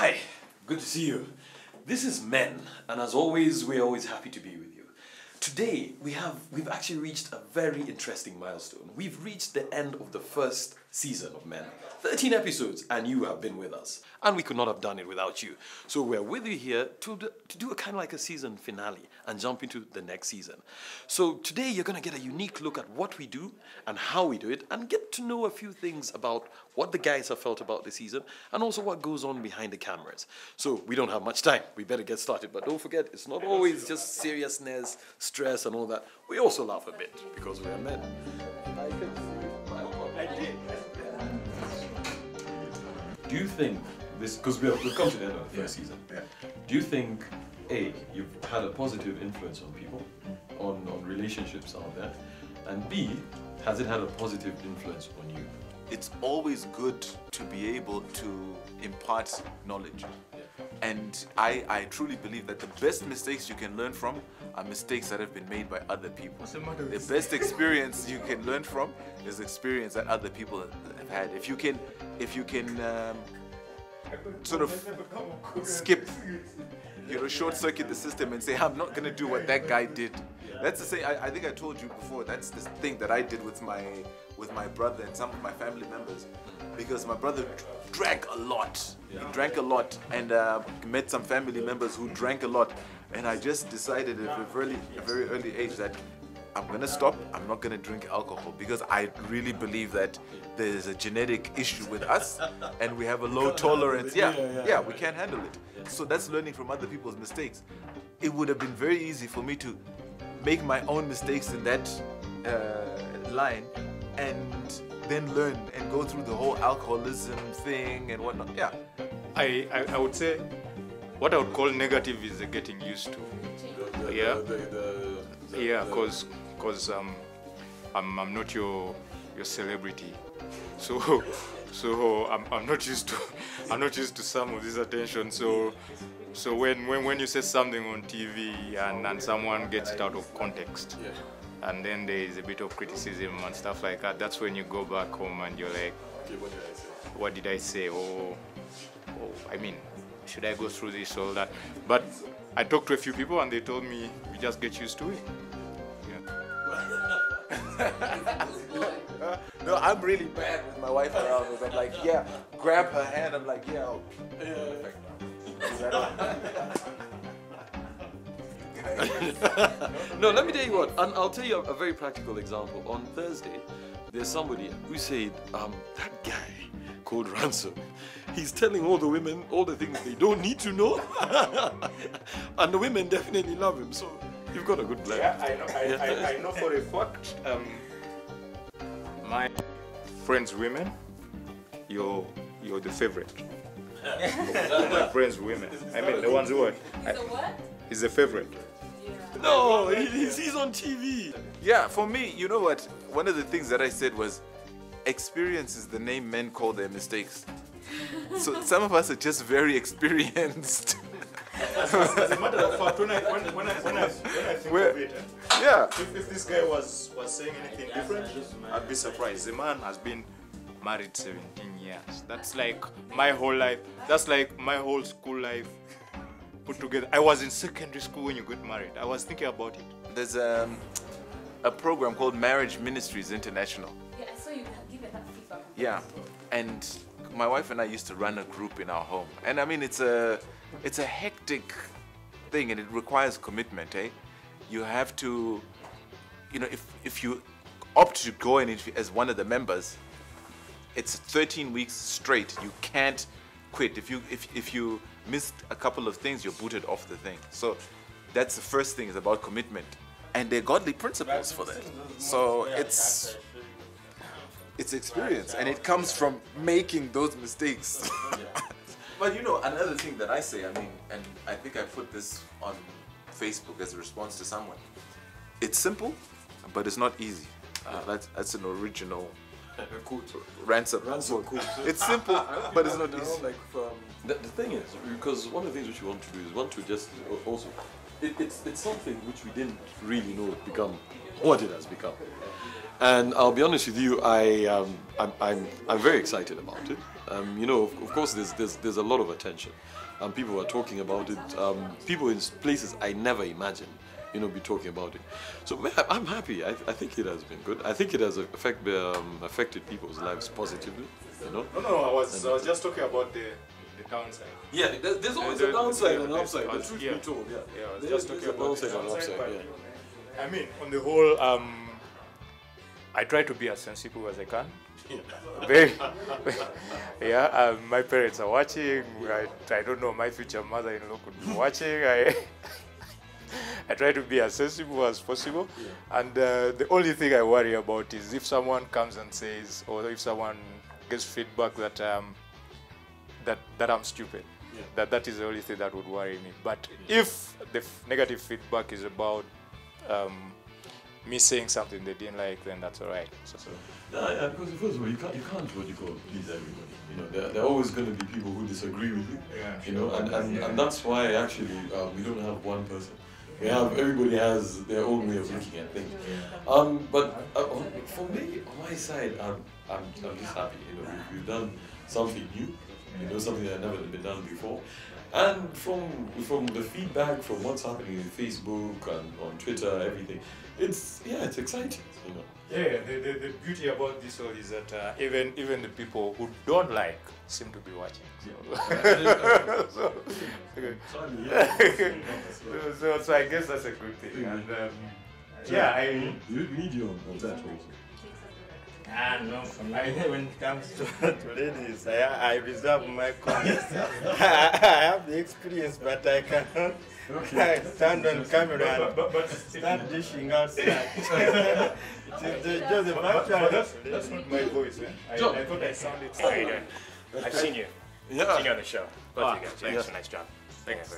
Hi, good to see you. This is Men, and as always, we're always happy to be with you. Today, we've actually reached a very interesting milestone. We've reached the end of the first season of Men. 13 episodes, and you have been with us. And we could not have done it without you. So we're with you here to do a kind of like a season finale and jump into the next season. So today, you're going to get a unique look at what we do and how we do it, and get to know a few things about what the guys have felt about the season, and also what goes on behind the cameras. So we don't have much time. We better get started. But don't forget, it's not always just seriousness, stress, and all that. We also laugh a bit because we are men. Do you think this, because we've come to the end of the first season, do you think, A, you've had a positive influence on people, on relationships out there, and B, has it had a positive influence on you? It's always good to be able to impart knowledge. And I truly believe that the best mistakes you can learn from are mistakes that have been made by other people. The best experience you can learn from is experience that other people have had. If you can sort of skip, short circuit the system and say, I'm not going to do what that guy did. That's the same. I think I told you before, that's the thing that I did with my brother and some of my family members, because my brother drank a lot. He drank a lot, and met some family members who drank a lot, and I just decided at a very early age that I'm gonna stop. I'm not gonna drink alcohol, because I really believe that there's a genetic issue with us, and we have a low tolerance. Yeah, we can't handle it. So that's learning from other people's mistakes. It would have been very easy for me to make my own mistakes in that line, and then learn and go through the whole alcoholism thing and whatnot. Yeah. I would say what I would call negative is the getting used to. Because I'm not your celebrity, so I'm not used to some of this attention. So when you say something on TV and someone gets it out of context, and then there is a bit of criticism and stuff like that, that's when you go back home and you're like, okay, what did I say? Oh, I mean, should I go through this or that? But I talked to a few people and they told me, you just get used to it. No, I'm really bad with my wife around. I'm like, yeah, grab her hand. I'm like, yeah. No, let me tell you what, and I'll tell you a very practical example. On Thursday, there's somebody who said, that guy called Ransom, he's telling all the women all the things they don't need to know. And the women definitely love him, so you've got a good blend. Yeah, I know for a fact, my friends women, you're the favorite. My friends women, I mean the ones who are. He's the favorite. No, he's on TV. Yeah, for me, you know what? One of the things that I said was, experience is the name men call their mistakes. So some of us are just very experienced. As a matter of fact, when I think of it, if this guy was saying anything different, I'd be surprised. The man has been married 17 years. That's like my whole life. That's like my whole school life put together. I was in secondary school when you got married. I was thinking about it. There's a program called Marriage Ministries International. Yeah, I saw you give that feedback. Yeah, and my wife and I used to run a group in our home. And I mean, it's a hectic thing, and it requires commitment, eh? You have to, if you opt to go in as one of the members, it's 13 weeks straight. You can't quit. If you missed a couple of things, you're booted off the thing. So that's the first thing, is about commitment. And there are godly principles for that. So it's experience, and it comes from making those mistakes. But another thing that I say, and I think I put this on Facebook as a response to someone. It's simple, but it's not easy. That's an original Ransom. It's simple, but it's not easy. The thing is, because one of the things which we want to do is want to just also, it's something which we didn't really know it become what it has become. And I'll be honest with you, I'm very excited about it. You know, of course, there's a lot of attention. People are talking about it. People in places I never imagined, you know, be talking about it. So man, I'm happy. I think it has been good. I think it has affected people's lives positively. You know. No. I was just talking about the downside. Yeah, there's always a downside and an upside. The truth yeah. be told, yeah. Yeah, I was There's just talking a about downside the and an downside, upside. but Yeah. I mean, on the whole, I try to be as sensible as I can. Very, yeah. My parents are watching. I don't know. My future mother-in-law could be watching. I try to be as sensible as possible, and the only thing I worry about is if someone comes and says, or if someone gets feedback that that I'm stupid. Yeah. That is the only thing that would worry me. But if the negative feedback is about me saying something they didn't like, then that's all right. So. Yeah, because first of all, you can't what you call please everybody. You know, there are always going to be people who disagree with you. Yeah. You know, and that's why actually we don't have one person. We have everybody has their own way of looking at things. But for me, on my side, I'm just happy. You know, we've done something new. You know, something that had never been done before. And from the feedback, from what's happening in Facebook and on Twitter, everything, it's exciting, you know. Yeah, the beauty about this all is that even the people who don't like seem to be watching. So I guess that's a good thing. And we need you on that also. No, for me, when it comes to ladies, I reserve my comments. I have the experience, but I cannot stand on camera and start dishing out stuff. That's not my voice. I thought I sounded. How you doing? I've seen you. Yeah. I've seen you on the show. Both of you guys. Thanks. Nice job. Thanks.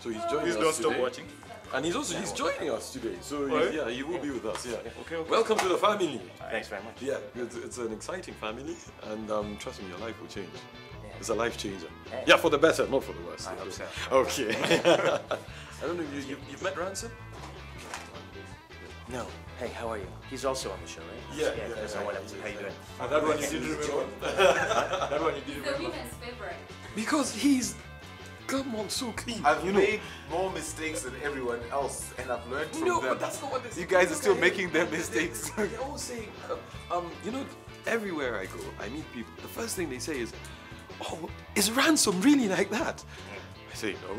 So he's joining Please us don't stop today. watching. And he's joining us today. So he will be with us. Yeah. Okay. Welcome to the family. Thanks very much. Yeah, it's an exciting family, and trust me, your life will change. It's a life changer. Yeah. Yeah, for the better, not for the worse. I hope so. Okay. I don't know. You've met Ransom? No. Hey, how are you? He's also on the show, right? Yeah. That's how you doing? That one you didn't remember. That one you didn't The remember. women's favorite. Because he's come on so clean. I've made more mistakes than everyone else, and I've learned from them. but that's not what they You guys are still making their mistakes. They're always saying, you know, everywhere I go, I meet people. The first thing they say is, "Oh, is Ransom really like that?" I say, "No,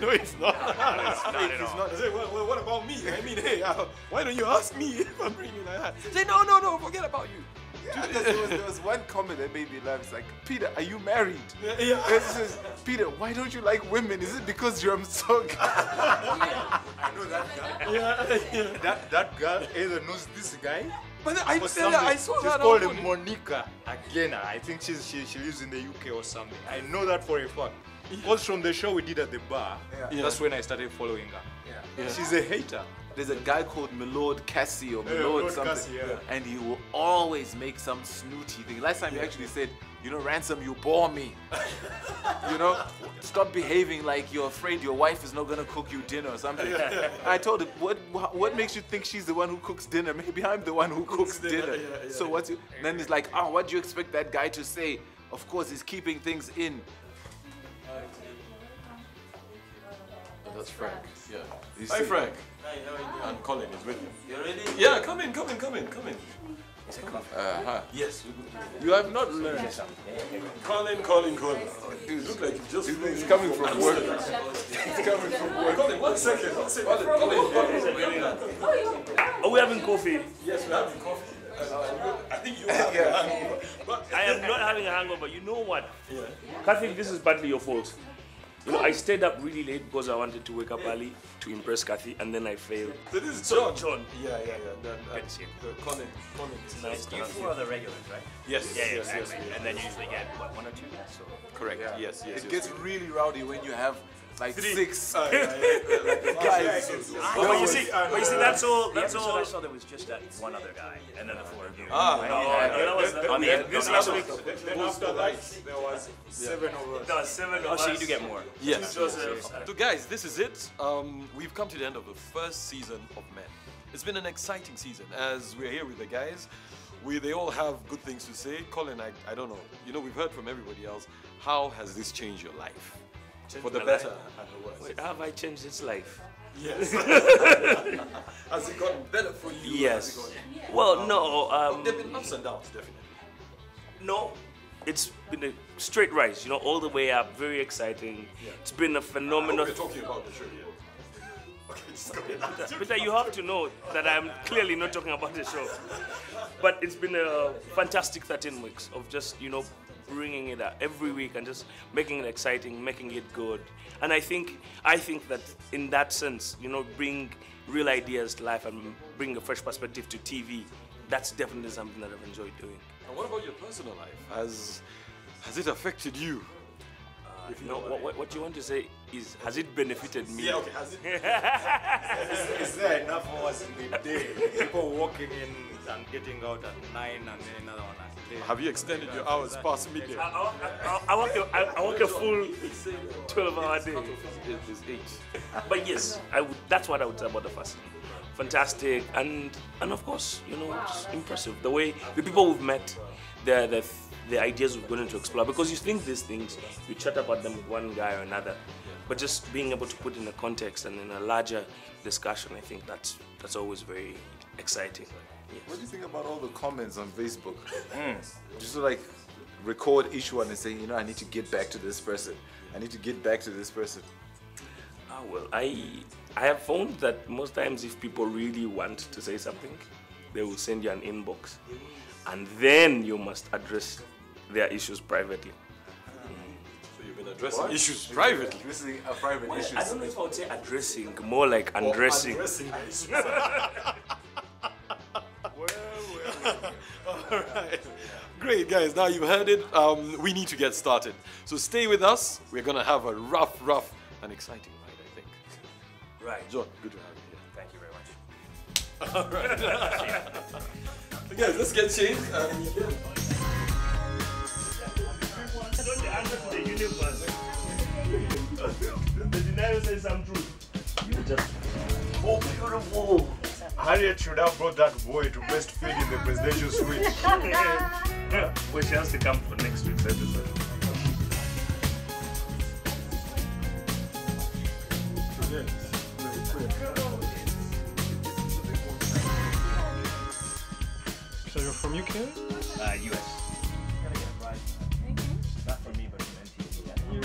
no, it's not. Not at all. I say, well, what about me? I mean, hey, why don't you ask me if I'm really like that?" Say, no, forget about you. Yeah, there was one comment that made me laugh. It's like, Peter, are you married? Yeah. It says, Peter, why don't you like women? Is it because you're so I know that guy. Yeah. That girl either knows this guy. But I or saw she's that. called Monica again. I think she lives in the UK or something. I know that for a fact. Because from the show we did at the bar, that's when I started following her. Yeah. She's a hater. There's a guy called Milord Cassie or Milord Milord something, Cassie, yeah. and he will always make some snooty thing. Last time he actually said, you know, Ransom, you bore me. You know, stop behaving like you're afraid your wife is not gonna cook you dinner or something. I told him, what makes you think she's the one who cooks dinner? Maybe I'm the one who cooks dinner. So what's it? Then he's like, oh, what do you expect that guy to say? Of course, he's keeping things in. That's Frank. Yeah. You Hi, see? Frank. Hi, how are you doing? And Colin is with him. You ready? Yeah, come in. Is it coffee? Yes. You have not learned. Colin. Oh, dude, look like you just flew He's in coming from from work. Amsterdam. He's coming from work. Colin, one second. Colin. Are we having coffee? Yes, we're having coffee. I think you have a hangover. But I am not having a hangover. You know what? Kathy, this is partly your fault. You know, I stayed up really late because I wanted to wake up early to impress Kathy, and then I failed. So this is So, John. John. Yeah. Good to see you. Colin. It's nice to You have four are the regulars, right? Yes. Exactly. And then you usually get, what, 1 or 2? So. Correct. Yes. It gets really rowdy when you have like 6 guys. But you see, that's all. The episode I saw, there was just that one other guy, and then the 4 of you. On the end. This last week. Then after that, there was 7 of us. There were 7 of Oh, us. so you do get more. Yes. Josephs. So guys, this is it. We've come to the end of the first season of Men. It's been an exciting season as we're here with the guys they all have good things to say. Colin, I don't know. You know, we've heard from everybody else. How has this changed your life? For the my better life? and the worse. Wait, have I changed its life? Yes. Has it gotten better for you? Yes. Has it gotten- Well, no. There have been ups and downs, definitely. No, it's been a straight rise, you know, all the way up. Very exciting. It's been a phenomenal. We're talking about the show here. Okay, just go ahead. Peter, you have to know that I'm clearly not talking about the show. But it's been a fantastic 13 weeks of just, you know, bringing it out every week and just making it exciting, making it good. And I think that in that sense, you know, bring real ideas to life and bring a fresh perspective to TV. That's definitely something that I've enjoyed doing. And what about your personal life? Has it affected you? You know, what you want to say is, has it benefited me? Yeah, okay. Has it? Is there enough hours in the day? People walking in and getting out at 9 and then another one at 10. Have you extended your hours past midday? I work a full 12-hour day. It's 8. But yes, that's what I would say about the fasting. Fantastic, and of course, you know, it's impressive. The way the people we've met, the ideas we're going to explore. Because you think these things, you chat about them with one guy or another, but just being able to put in a context and in a larger discussion, I think that's always very exciting. Yes. What do you think about all the comments on Facebook? Just to like record each one and say, you know, I need to get back to this person. I need to get back to this person. Well, I have found that most times if people really want to say something, they will send you an inbox, and then you must address their issues privately. So you've been addressing issues privately. Addressing a private issue. I don't know if I would say addressing, more like undressing. Alright. Great, guys. Now you've heard it. We need to get started. So stay with us. We're going to have a rough, and exciting ride, I think. Right. John, good to have you here. Thank you very much. Alright. So guys, let's get changed. The denial says some truth. You just. Oh, beautiful. Harriet should have brought that boy to breastfeed in the presidential suite. Well, she has to come for next week's episode. So you're from UK? US. Not from me, but from NTV. Yeah.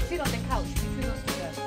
Sit on the couch between those two guys.